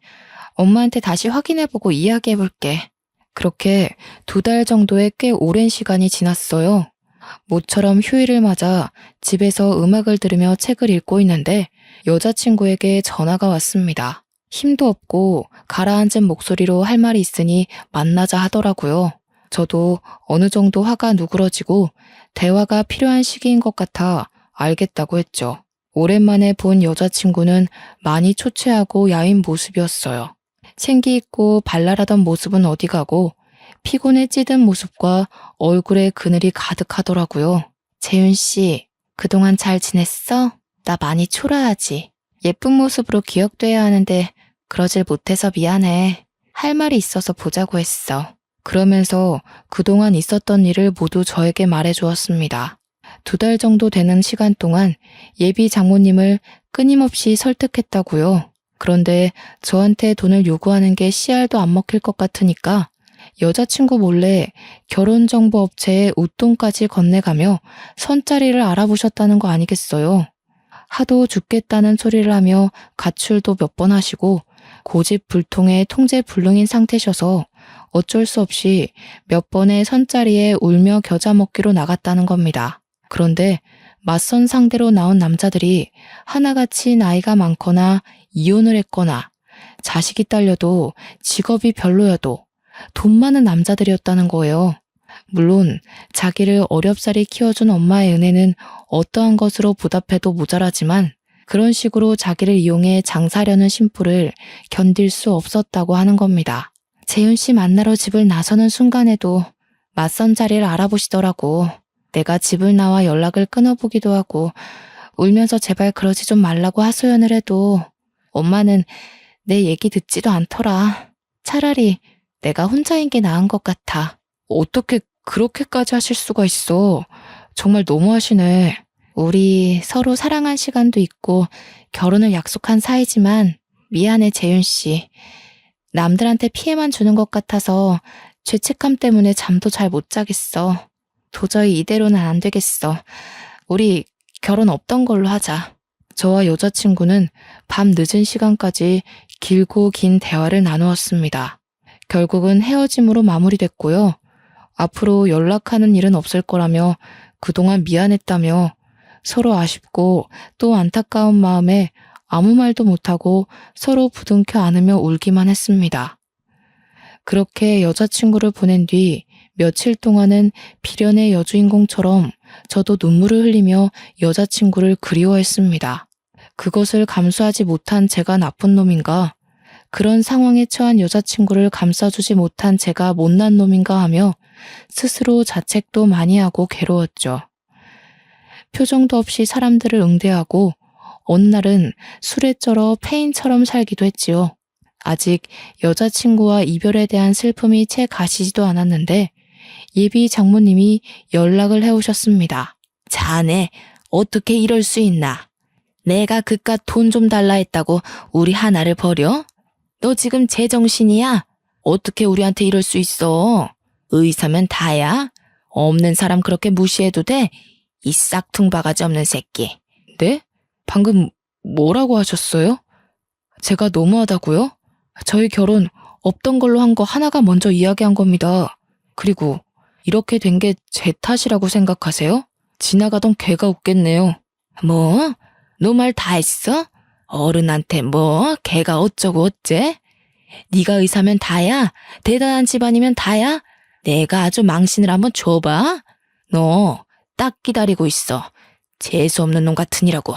Speaker 1: 엄마한테 다시 확인해보고 이야기해볼게. 그렇게 2달 정도의 꽤 오랜 시간이 지났어요. 모처럼 휴일을 맞아 집에서 음악을 들으며 책을 읽고 있는데 여자친구에게 전화가 왔습니다. 힘도 없고 가라앉은 목소리로 할 말이 있으니 만나자 하더라고요. 저도 어느 정도 화가 누그러지고 대화가 필요한 시기인 것 같아 알겠다고 했죠. 오랜만에 본 여자친구는 많이 초췌하고 야윈 모습이었어요. 생기 있고 발랄하던 모습은 어디 가고 피곤에 찌든 모습과 얼굴에 그늘이 가득하더라고요. 재윤 씨, 그동안 잘 지냈어? 나 많이 초라하지. 예쁜 모습으로 기억돼야 하는데 그러질 못해서 미안해. 할 말이 있어서 보자고 했어. 그러면서 그동안 있었던 일을 모두 저에게 말해주었습니다. 2달 정도 되는 시간 동안 예비 장모님을 끊임없이 설득했다고요. 그런데 저한테 돈을 요구하는 게 씨알도 안 먹힐 것 같으니까 여자친구 몰래 결혼정보업체에 웃돈까지 건네가며 선자리를 알아보셨다는 거 아니겠어요? 하도 죽겠다는 소리를 하며 가출도 몇 번 하시고 고집불통에 통제불능인 상태셔서 어쩔 수 없이 몇 번의 선자리에 울며 겨자 먹기로 나갔다는 겁니다. 그런데 맞선 상대로 나온 남자들이 하나같이 나이가 많거나 이혼을 했거나 자식이 딸려도 직업이 별로여도 돈 많은 남자들이었다는 거예요. 물론 자기를 어렵사리 키워준 엄마의 은혜는 어떠한 것으로 보답해도 모자라지만 그런 식으로 자기를 이용해 장사하려는 심부를 견딜 수 없었다고 하는 겁니다. 재윤 씨 만나러 집을 나서는 순간에도 맞선 자리를 알아보시더라고. 내가 집을 나와 연락을 끊어보기도 하고 울면서 제발 그러지 좀 말라고 하소연을 해도 엄마는 내 얘기 듣지도 않더라. 차라리 내가 혼자인 게 나은 것 같아. 어떻게 그렇게까지 하실 수가 있어. 정말 너무하시네. 우리 서로 사랑한 시간도 있고 결혼을 약속한 사이지만 미안해, 재윤 씨. 남들한테 피해만 주는 것 같아서 죄책감 때문에 잠도 잘 못 자겠어. 도저히 이대로는 안 되겠어. 우리 결혼 없던 걸로 하자. 저와 여자친구는 밤 늦은 시간까지 길고 긴 대화를 나누었습니다. 결국은 헤어짐으로 마무리됐고요. 앞으로 연락하는 일은 없을 거라며 그동안 미안했다며 서로 아쉽고 또 안타까운 마음에 아무 말도 못하고 서로 부둥켜 안으며 울기만 했습니다. 그렇게 여자친구를 보낸 뒤 며칠 동안은 비련의 여주인공처럼 저도 눈물을 흘리며 여자친구를 그리워했습니다. 그것을 감수하지 못한 제가 나쁜 놈인가? 그런 상황에 처한 여자친구를 감싸주지 못한 제가 못난 놈인가 하며 스스로 자책도 많이 하고 괴로웠죠. 표정도 없이 사람들을 응대하고 어느 날은 술에 쩔어 폐인처럼 살기도 했지요. 아직 여자친구와 이별에 대한 슬픔이 채 가시지도 않았는데 예비 장모님이 연락을 해오셨습니다. 자네 어떻게 이럴 수 있나? 내가 그깟 돈 좀 달라 했다고 우리 하나를 버려? 너 지금 제정신이야? 어떻게 우리한테 이럴 수 있어? 의사면 다야? 없는 사람 그렇게 무시해도 돼? 이 싹퉁 바가지 없는 새끼. 네? 방금 뭐라고 하셨어요? 제가 너무하다고요? 저희 결혼 없던 걸로 한 거 하나가 먼저 이야기한 겁니다. 그리고 이렇게 된 게 제 탓이라고 생각하세요? 지나가던 개가 웃겠네요. 뭐? 너 말 다 했어? 어른한테 뭐? 개가 어쩌고 어째? 네가 의사면 다야? 대단한 집안이면 다야? 내가 아주 망신을 한번 줘봐. 너 딱 기다리고 있어. 재수없는 놈 같으니라고.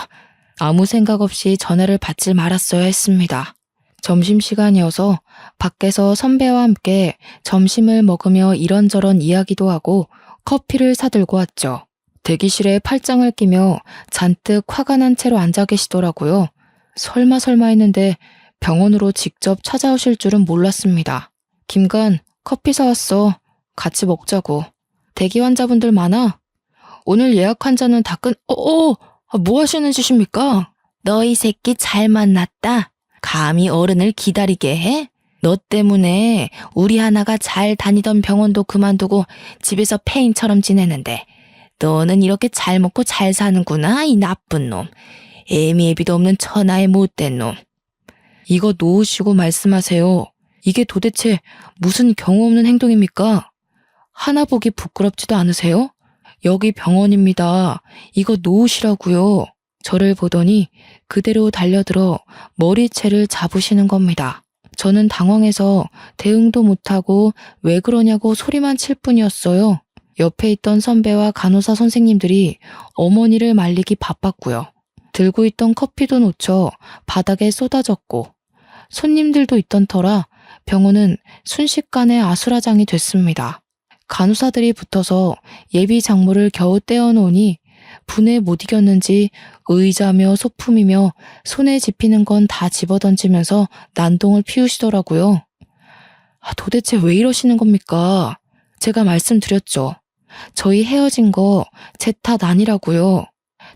Speaker 1: 아무 생각 없이 전화를 받질 말았어야 했습니다. 점심시간이어서 밖에서 선배와 함께 점심을 먹으며 이런저런 이야기도 하고 커피를 사들고 왔죠. 대기실에 팔짱을 끼며 잔뜩 화가 난 채로 앉아 계시더라고요. 설마 했는데 병원으로 직접 찾아오실 줄은 몰랐습니다. 김간, 커피 사왔어. 같이 먹자고. 대기 환자분들 많아? 오늘 예약 환자는 다 뭐 하시는 짓입니까? 너희 새끼 잘 만났다. 감히 어른을 기다리게 해? 너 때문에 우리 하나가 잘 다니던 병원도 그만두고 집에서 폐인처럼 지내는데 너는 이렇게 잘 먹고 잘 사는구나, 이 나쁜 놈. 애미애비도 없는 천하의 못된 놈. 이거 놓으시고 말씀하세요. 이게 도대체 무슨 경우 없는 행동입니까? 하나 보기 부끄럽지도 않으세요? 여기 병원입니다. 이거 놓으시라고요. 저를 보더니 그대로 달려들어 머리채를 잡으시는 겁니다. 저는 당황해서 대응도 못하고 왜 그러냐고 소리만 칠 뿐이었어요. 옆에 있던 선배와 간호사 선생님들이 어머니를 말리기 바빴고요. 들고 있던 커피도 놓쳐 바닥에 쏟아졌고 손님들도 있던 터라 병원은 순식간에 아수라장이 됐습니다. 간호사들이 붙어서 예비 장모를 겨우 떼어놓으니 분에 못 이겼는지 의자며 소품이며 손에 집히는 건 다 집어던지면서 난동을 피우시더라고요. 도대체 왜 이러시는 겁니까? 제가 말씀드렸죠. 저희 헤어진 거 제 탓 아니라고요.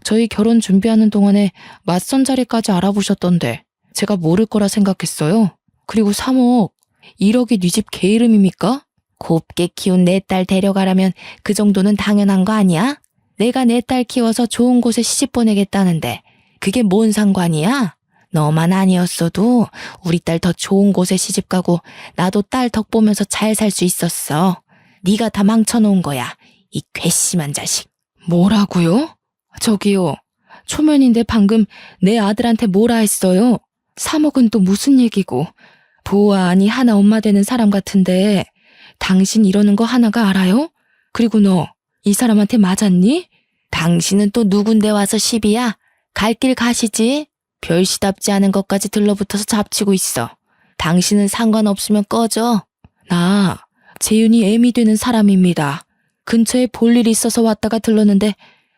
Speaker 1: 저희 결혼 준비하는 동안에 맞선 자리까지 알아보셨던데 제가 모를 거라 생각했어요. 그리고 3억, 1억이 네 집 개 이름입니까? 곱게 키운 내 딸 데려가라면 그 정도는 당연한 거 아니야? 내가 내 딸 키워서 좋은 곳에 시집 보내겠다는데 그게 뭔 상관이야? 너만 아니었어도 우리 딸 더 좋은 곳에 시집 가고 나도 딸 덕 보면서 잘 살 수 있었어. 네가 다 망쳐놓은 거야. 이 괘씸한 자식. 뭐라고요? 저기요. 초면인데 방금 내 아들한테 뭐라 했어요? 3억은 또 무슨 얘기고. 보아하니 하나 엄마 되는 사람 같은데 당신 이러는 거 하나가 알아요? 그리고 너 이 사람한테 맞았니? 당신은 또 누군데 와서 시비야? 갈 길 가시지. 별시답지 않은 것까지 들러붙어서 잡치고 있어. 당신은 상관없으면 꺼져. 나 재윤이 애미 되는 사람입니다. 근처에 볼 일이 있어서 왔다가 들렀는데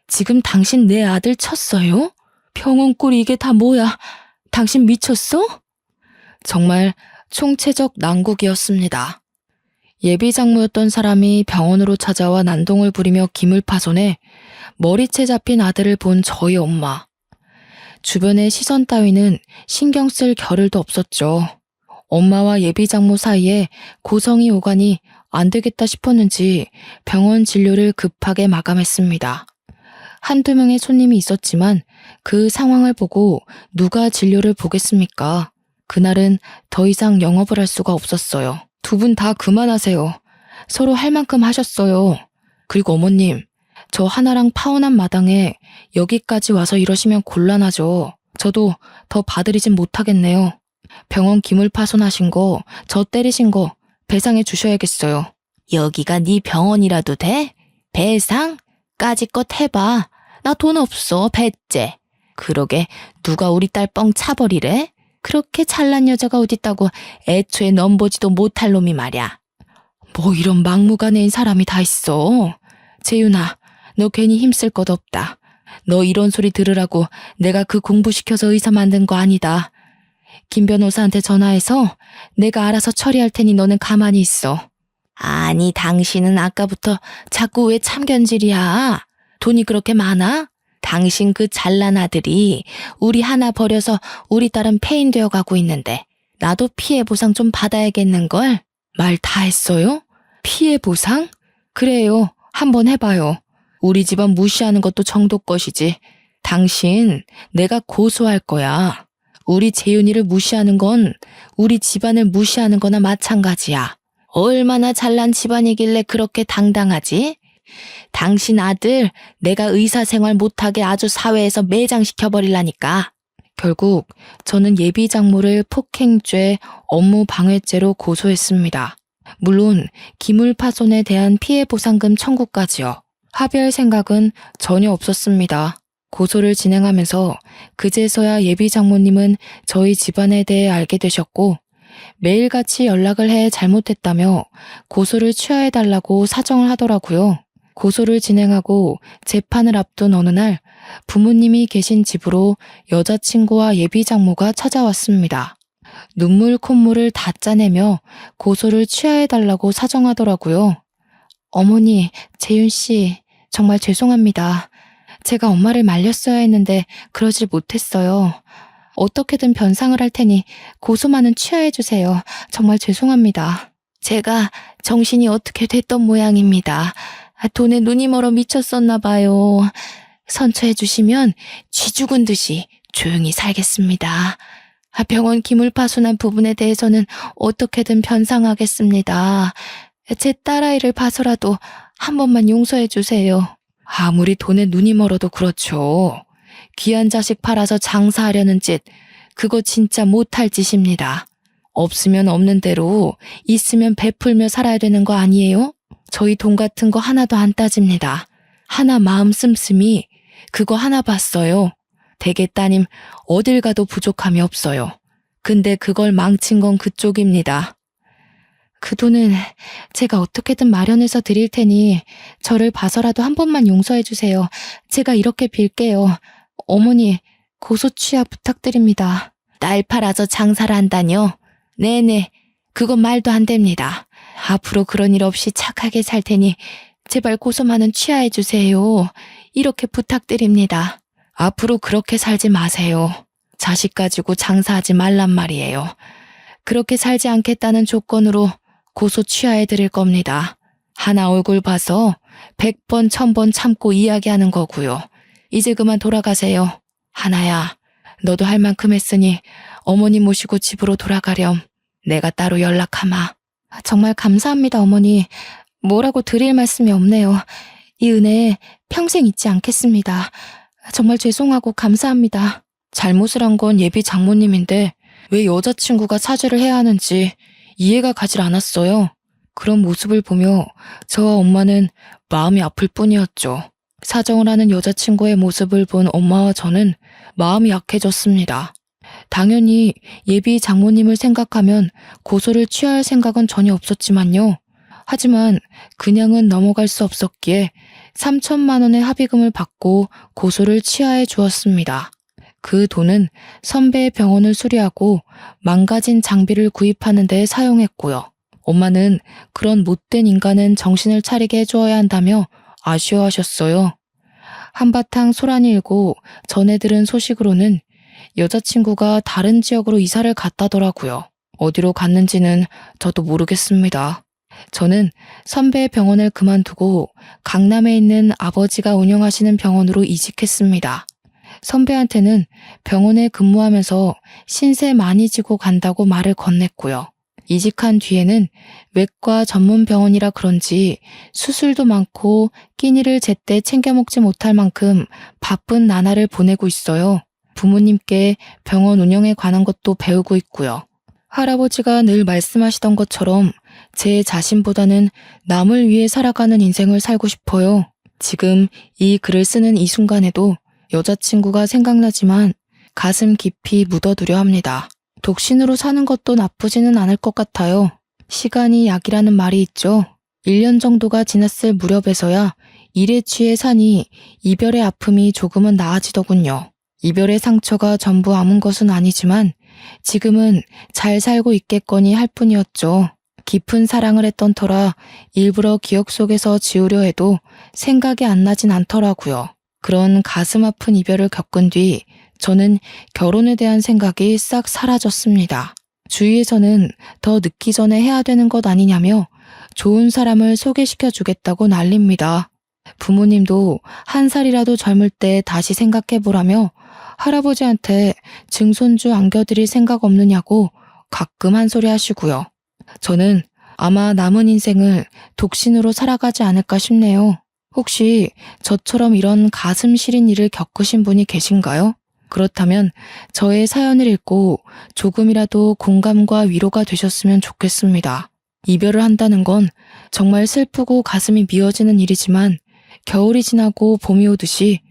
Speaker 1: 지금 당신 내 아들 쳤어요? 병원 꼴이 이게 다 뭐야? 당신 미쳤어? 정말 총체적 난국이었습니다. 예비 장모였던 사람이 병원으로 찾아와 난동을 부리며 김을 파손해 머리채 잡힌 아들을 본 저희 엄마. 주변의 시선 따위는 신경 쓸 겨를도 없었죠. 엄마와 예비 장모 사이에 고성이 오가니 안 되겠다 싶었는지 병원 진료를 급하게 마감했습니다. 한두 명의 손님이 있었지만 그 상황을 보고 누가 진료를 보겠습니까? 그날은 더 이상 영업을 할 수가 없었어요. 두 분 다 그만하세요. 서로 할 만큼 하셨어요. 그리고 어머님, 저 하나랑 파혼한 마당에 여기까지 와서 이러시면 곤란하죠. 저도 더 봐드리진 못하겠네요. 병원 기물 파손하신 거, 저 때리신 거 배상해 주셔야겠어요. 여기가 네 병원이라도 돼? 배상? 까짓것 해봐. 나 돈 없어, 배째. 그러게 누가 우리 딸 뻥 차버리래? 그렇게 잘난 여자가 어딨다고 애초에 넘보지도 못할 놈이 말이야. 뭐 이런 막무가내인 사람이 다 있어. 재윤아, 너 괜히 힘쓸 것 없다. 너 이런 소리 들으라고 내가 그 공부시켜서 의사 만든 거 아니다. 김 변호사한테 전화해서 내가 알아서 처리할 테니 너는 가만히 있어. 아니, 당신은 아까부터 자꾸 왜 참견질이야? 돈이 그렇게 많아? 당신 그 잘난 아들이 우리 하나 버려서 우리 딸은 폐인되어 가고 있는데 나도 피해 보상 좀 받아야겠는걸? 말 다 했어요? 피해 보상? 그래요. 한번 해봐요. 우리 집안 무시하는 것도 정도 것이지. 당신 내가 고소할 거야. 우리 재윤이를 무시하는 건 우리 집안을 무시하는 거나 마찬가지야. 얼마나 잘난 집안이길래 그렇게 당당하지? 당신 아들 내가 의사생활 못하게 아주 사회에서 매장시켜버리려니까. 결국 저는 예비 장모를 폭행죄, 업무방해죄로 고소했습니다. 물론 기물파손에 대한 피해보상금 청구까지요. 합의할 생각은 전혀 없었습니다. 고소를 진행하면서 그제서야 예비 장모님은 저희 집안에 대해 알게 되셨고 매일같이 연락을 해 잘못했다며 고소를 취하해달라고 사정을 하더라고요. 고소를 진행하고 재판을 앞둔 어느 날 부모님이 계신 집으로 여자친구와 예비 장모가 찾아왔습니다. 눈물 콧물을 다 짜내며 고소를 취하해달라고 사정하더라고요. 어머니, 재윤 씨, 정말 죄송합니다. 제가 엄마를 말렸어야 했는데 그러질 못했어요. 어떻게든 변상을 할 테니 고소만은 취하해주세요. 정말 죄송합니다. 제가 정신이 어떻게 됐던 모양입니다. 돈에 눈이 멀어 미쳤었나 봐요. 선처해주시면 쥐 죽은 듯이 조용히 살겠습니다. 병원 기물파손한 부분에 대해서는 어떻게든 변상하겠습니다. 제 딸아이를 봐서라도 한 번만 용서해주세요. 아무리 돈에 눈이 멀어도 그렇죠. 귀한 자식 팔아서 장사하려는 짓, 그거 진짜 못할 짓입니다. 없으면 없는 대로, 있으면 베풀며 살아야 되는 거 아니에요? 저희 돈 같은 거 하나도 안 따집니다. 하나 마음 씀씀이 그거 하나 봤어요. 대개 따님 어딜 가도 부족함이 없어요. 근데 그걸 망친 건 그쪽입니다. 그 돈은 제가 어떻게든 마련해서 드릴 테니 저를 봐서라도 한 번만 용서해 주세요. 제가 이렇게 빌게요. 어머니, 고소 취하 부탁드립니다. 딸 팔아서 장사를 한다뇨? 네네, 그건 말도 안 됩니다. 앞으로 그런 일 없이 착하게 살 테니 제발 고소만은 취하해 주세요. 이렇게 부탁드립니다. 앞으로 그렇게 살지 마세요. 자식 가지고 장사하지 말란 말이에요. 그렇게 살지 않겠다는 조건으로 고소 취하해 드릴 겁니다. 하나 얼굴 봐서 100번 1000번 참고 이야기하는 거고요. 이제 그만 돌아가세요. 하나야, 너도 할 만큼 했으니 어머니 모시고 집으로 돌아가렴. 내가 따로 연락하마. 정말 감사합니다, 어머니. 뭐라고 드릴 말씀이 없네요. 이 은혜 평생 잊지 않겠습니다. 정말 죄송하고 감사합니다. 잘못을 한 건 예비 장모님인데 왜 여자친구가 사죄를 해야 하는지 이해가 가질 않았어요. 그런 모습을 보며 저와 엄마는 마음이 아플 뿐이었죠. 사정을 하는 여자친구의 모습을 본 엄마와 저는 마음이 약해졌습니다. 당연히 예비 장모님을 생각하면 고소를 취할 생각은 전혀 없었지만요. 하지만 그냥은 넘어갈 수 없었기에 3천만 원의 합의금을 받고 고소를 취하해 주었습니다. 그 돈은 선배의 병원을 수리하고 망가진 장비를 구입하는 데 사용했고요. 엄마는 그런 못된 인간은 정신을 차리게 해주어야 한다며 아쉬워하셨어요. 한바탕 소란이 일고 전해 들은 소식으로는 여자친구가 다른 지역으로 이사를 갔다더라고요. 어디로 갔는지는 저도 모르겠습니다. 저는 선배의 병원을 그만두고 강남에 있는 아버지가 운영하시는 병원으로 이직했습니다. 선배한테는 병원에 근무하면서 신세 많이 지고 간다고 말을 건넸고요. 이직한 뒤에는 외과 전문 병원이라 그런지 수술도 많고 끼니를 제때 챙겨 먹지 못할 만큼 바쁜 나날을 보내고 있어요. 부모님께 병원 운영에 관한 것도 배우고 있고요. 할아버지가 늘 말씀하시던 것처럼 제 자신보다는 남을 위해 살아가는 인생을 살고 싶어요. 지금 이 글을 쓰는 이 순간에도 여자친구가 생각나지만 가슴 깊이 묻어두려 합니다. 독신으로 사는 것도 나쁘지는 않을 것 같아요. 시간이 약이라는 말이 있죠. 1년 정도가 지났을 무렵에서야 일에 취해 사니 이별의 아픔이 조금은 나아지더군요. 이별의 상처가 전부 아문 것은 아니지만 지금은 잘 살고 있겠거니 할 뿐이었죠. 깊은 사랑을 했던 터라 일부러 기억 속에서 지우려 해도 생각이 안 나진 않더라고요. 그런 가슴 아픈 이별을 겪은 뒤 저는 결혼에 대한 생각이 싹 사라졌습니다. 주위에서는 더 늦기 전에 해야 되는 것 아니냐며 좋은 사람을 소개시켜 주겠다고 난립니다. 부모님도 한 살이라도 젊을 때 다시 생각해보라며 할아버지한테 증손주 안겨드릴 생각 없느냐고 가끔 한 소리 하시고요. 저는 아마 남은 인생을 독신으로 살아가지 않을까 싶네요. 혹시 저처럼 이런 가슴 시린 일을 겪으신 분이 계신가요? 그렇다면 저의 사연을 읽고 조금이라도 공감과 위로가 되셨으면 좋겠습니다. 이별을 한다는 건 정말 슬프고 가슴이 미어지는 일이지만 겨울이 지나고 봄이 오듯이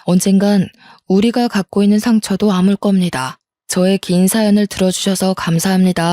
Speaker 1: 언젠간 우리가 갖고 있는 상처도 아물 겁니다. 저의 긴 사연을 들어주셔서 감사합니다.